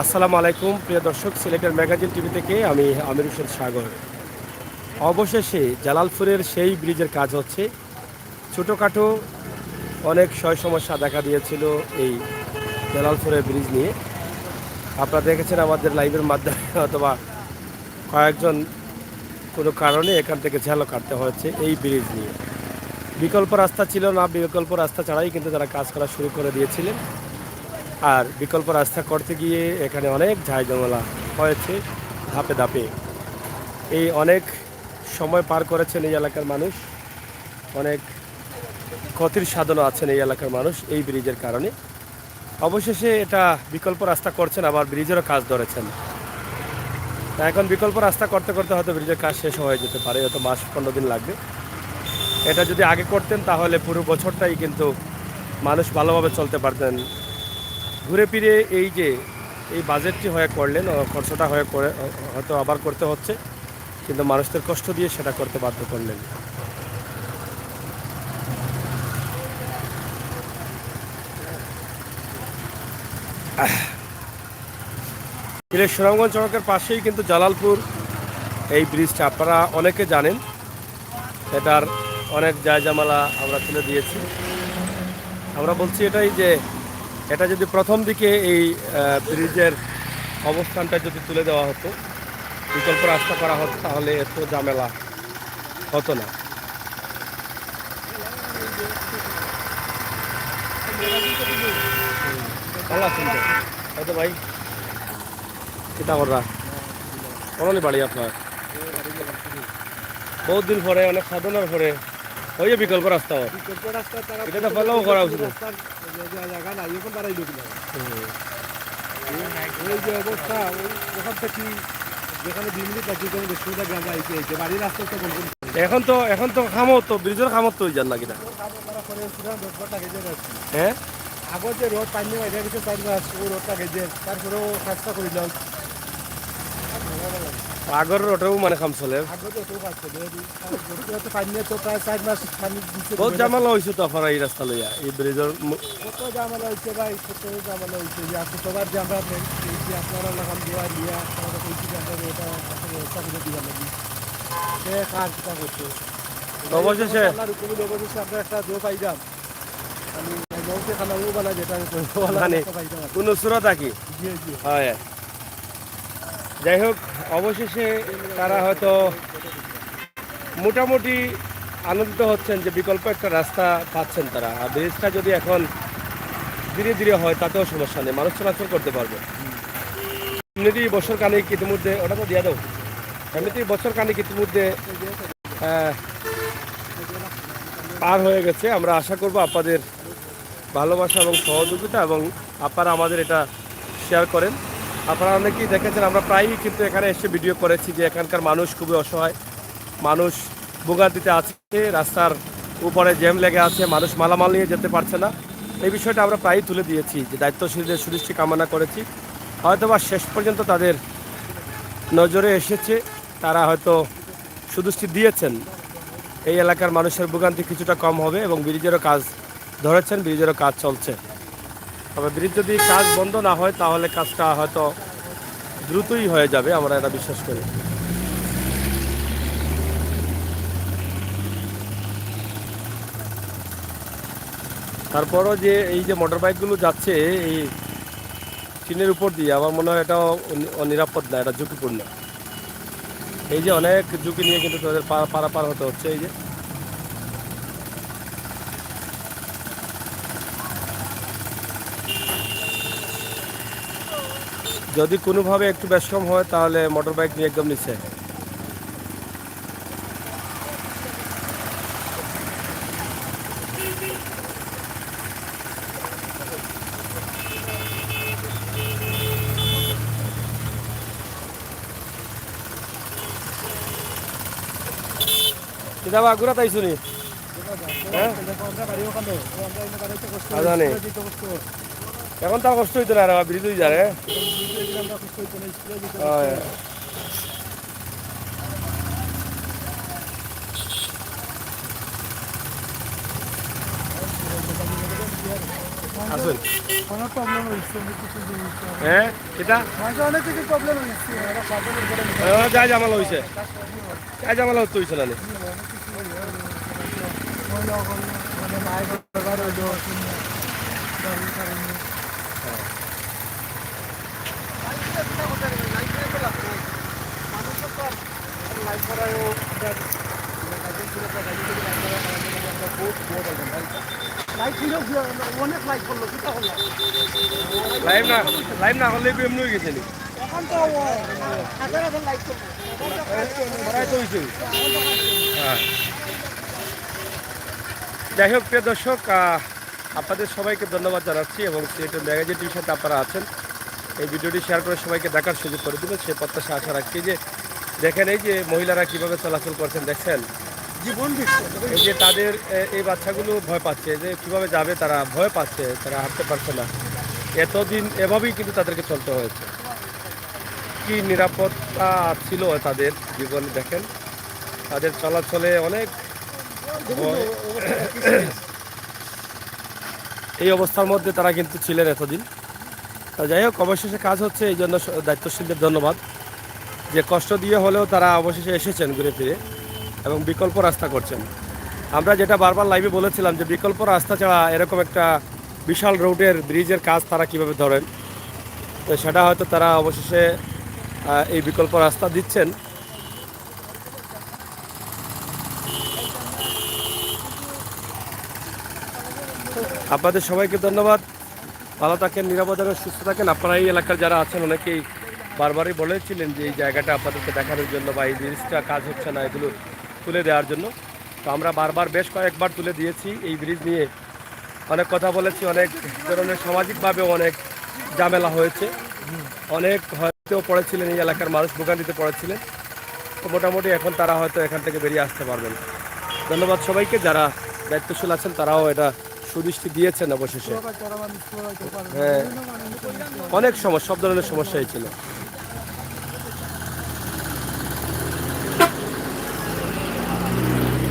আসসালামু আলাইকুম প্রিয় দর্শক, সিলেটের ম্যাগাজিন টিভি থেকে আমি আমির হোসেন সাগর। অবশেষে জালালপুরের সেই ব্রিজের কাজ হচ্ছে। ছোটোখাটো অনেক সমস্যা দেখা দিয়েছিল এই জালালপুরের ব্রিজ নিয়ে। আপনারা দেখেছেন আমাদের লাইভের মাধ্যমে, অথবা কয়েকজন কোনো কারণে এখান থেকে ঝালো কাটতে হয়েছে এই ব্রিজ নিয়ে। বিকল্প রাস্তা ছিল না, বিকল্প রাস্তা ছাড়াই কিন্তু তারা কাজ করা শুরু করে দিয়েছিলেন। আর বিকল্প রাস্তা করতে গিয়ে এখানে অনেক ঝামেলা হয়েছে ধাপে ধাপে। এই অনেক সময় পার করেছেন এই এলাকার মানুষ, অনেক ক্ষতির সাধনও আছেন এই এলাকার মানুষ এই ব্রিজের কারণে। অবশেষে এটা বিকল্প রাস্তা করছেন, আবার ব্রিজেরও কাজ ধরেছেন। এখন বিকল্প রাস্তা করতে করতে হয়তো ব্রিজের কাজ শেষ হয়ে যেতে পারে, হয়তো মাস 15 দিন লাগবে। এটা যদি আগে করতেন তাহলে পুরো বছরটাই কিন্তু মানুষ ভালোভাবে চলতে পারতেন। ঘুরে ফিরে এই যে এই বাজেটটি হয়ে করলেন, খরচটা হয়ে করে হয়তো আবার করতে হচ্ছে, কিন্তু মানুষদের কষ্ট দিয়ে সেটা করতে বাধ্য করলেন। সিলেট সুনামগঞ্জ সড়কের পাশেই কিন্তু জালালপুর এই ব্রিজটা, আপনারা অনেকে জানেন। এটার অনেক জায়জামালা আমরা তুলে দিয়েছি। আমরা বলছি এটাই যে এটা যদি প্রথম দিকে এই ব্রিজের অবস্থানটা যদি তুলে দেওয়া হতো, বিকল্প রাস্তা করা হতো, তাহলে এত ঝামেলা হতো না। ভালো আছেন তো? হয়তো ভাই সীতাবররা অনলি বাড়ি আপনার বহুত দিন পরে, অনেক সাধনার পরে ওই যে বিকল্প রাস্তা, এটা তো ফলোও করা উচিত। এখন তো খামত তো ব্রিজের খামত তো যান নাকি না? হ্যাঁ, আগত যে রোড পানি বাইরে গেছে 4 মাস, ওই রোডটা গেছে, তারপরেও চেষ্টা করিলাম। আগর রোডেও মানে কাম চলে, বহুত ঝামেলা হয়েছে তো আপনার এই রাস্তা লইয়া, এই ব্রিজের। কত ঝামেলা হয়েছে ভাই, কত ঝামেলা হয়েছে। শুক্রবার যে আমরা আপনারা লাগাম দেওয়া নিয়ে আপনারা কইছি যে আমরা এটা ব্যবস্থা করে দিবার লাগি, সে কার কিতা করছে। অবশেষে আমরা একটা জো পাইলাম, আমি নৌকে খানাও বানা যেটা মানে কোনো সুরত আঁকি। হয়, যাই হোক, অবশেষে তারা হয়তো মোটামুটি আনন্দিত হচ্ছেন যে বিকল্প একটা রাস্তা পাচ্ছেন তারা। আর ব্রিজটা যদি এখন ধীরে ধীরে হয় তাতেও সমস্যা নেই, মানুষ চলাচল করতে পারবে। এমনিতেই বছর কানিক ইতিমধ্যে, ওটা তো দিয়ে দাও, এমনিতেই বছর কানিক ইতিমধ্যে পার হয়ে গেছে। আমরা আশা করব আপনাদের ভালোবাসা এবং সহযোগিতা, এবং আপনারা আমাদের এটা শেয়ার করেন। আপনারা অনেকেই দেখেছেন, আমরা প্রায়ই কিন্তু এখানে এসে ভিডিও করেছি যে এখানকার মানুষ খুবই অসহায়, মানুষ ভোগান্তিতে আছে, রাস্তার উপরে জ্যাম লেগে আছে, মানুষ মালামাল নিয়ে যেতে পারছে না। এই বিষয়টা আমরা প্রায়ই তুলে দিয়েছি, যে দায়িত্বশীলদের সুদৃষ্টি কামনা করেছি। হয়তোবা শেষ পর্যন্ত তাদের নজরে এসেছে, তারা হয়তো সুদৃষ্টি দিয়েছেন, এই এলাকার মানুষের ভোগান্তি কিছুটা কম হবে, এবং ব্রিজেরও কাজ ধরেছেন, ব্রিজেরও কাজ চলছে। তবে ব্রিজ যদি কাজ বন্ধ না হয় তাহলে কাজটা হয়তো দ্রুতই হয়ে যাবে, আমরা এটা বিশ্বাস করি। তারপরও যে এই যে মোটর বাইকগুলো যাচ্ছে এই টিনের উপর দিয়ে, আমার মনে হয় এটাও নিরাপদ না, এটা ঝুঁকিপূর্ণ। এই যে অনেক ঝুঁকি নিয়ে কিন্তু তাদের পারাপার হতে হচ্ছে। এই যে যদি কোনোভাবে একটু বেশকম হয় তাহলে মোটর বাইক নিয়ে একদম নিচে। কিতাবা আগুরা তাই শুনি, হ্যাঁ জানি। এখন তার কষ্ট হইতো না, আর ব্রিজ হয়ে যাবে। আসুন। অনেক প্রবলেম হয়েছে, অনেক কিছু হয়েছে। হ্যাঁ এটা মাঝে অনেক কিছু প্রবলেম হয়েছে, ওরা সার্জারি করে নিতে যা জামাল হয়েছে, যা জামাল হইছে না মহিলা মানে মায়ের ব্যবহার হইলো গাড়ির কারণে। অনেক লাইক করলো, কিটা করলো লাইভ না হলে এমনি হয়ে গেছে নি এখন তো হাজার হাজার লাইক করলো। করাই তো হয়েছে। হ্যাঁ যাই হোক প্রিয় দর্শক, আপনাদের সবাইকে ধন্যবাদ জানাচ্ছি এবং সিলেটের ম্যাগাজিন টিভির সাথে আপনারা আছেন। এই ভিডিওটি শেয়ার করে সবাইকে দেখার সুযোগ করে দেবেন সে প্রত্যাশা আশা রাখছি। যে দেখেন এই যে মহিলারা কিভাবে চলাচল করছেন দেখছেন, জীবন এই যে তাদের এই বাচ্চাগুলো ভয় পাচ্ছে যে কিভাবে যাবে, তারা ভয় পাচ্ছে, তারা হাঁটতে পারছে না। এতদিন এভাবেই কিন্তু তাদেরকে চলতে হয়েছে। কি নিরাপত্তা ছিল তাদের জীবনে, দেখেন তাদের চলাচলে অনেক ভয়। এই অবস্থার মধ্যে তারা কিন্তু ছিলেন এতদিন। তা যাই হোক, অবশেষে কাজ হচ্ছে, এই জন্য দায়িত্বশীলদের ধন্যবাদ যে কষ্ট দিয়ে হলেও তারা অবশেষে এসেছেন ঘুরে ফিরে এবং বিকল্প রাস্তা করছেন। আমরা যেটা বারবার লাইভে বলেছিলাম যে বিকল্প রাস্তা ছাড়া এরকম একটা বিশাল রোডের ব্রিজের কাজ তারা কিভাবে ধরেন, তো সেটা হয়তো তারা অবশেষে এই বিকল্প রাস্তা দিচ্ছেন। আপনাদের সবাইকে ধন্যবাদ। ভালো থাকেন, নিরাপদ থাকেন, সুস্থ থাকেন। আপনারা এই এলাকার যারা আছেন অনেকেই বারবারই বলেছিলেন যে এই জায়গাটা আপনাদেরকে দেখানোর জন্য বা এই ব্রিজটা কাজ হচ্ছে না এগুলো তুলে দেওয়ার জন্য। তো আমরা বারবার বেশ কয়েকবার তুলে দিয়েছি। এই ব্রিজ নিয়ে অনেক কথা বলেছি, অনেক ধরনের সামাজিকভাবে অনেক ঝামেলা হয়েছে, অনেক হয়তো পড়েছিলেন, এই এলাকার মানুষ ভোগান্তিতে পড়েছিলেন। তো মোটামুটি এখন তারা হয়তো এখান থেকে বেরিয়ে আসতে পারবেন। ধন্যবাদ সবাইকে, যারা দায়িত্বশীল আছেন তারাও এটা সুদৃষ্টি দিয়েছেন অবশেষে। হ্যাঁ, অনেক সমস্যা, সব ধরনের সমস্যাই ছিল।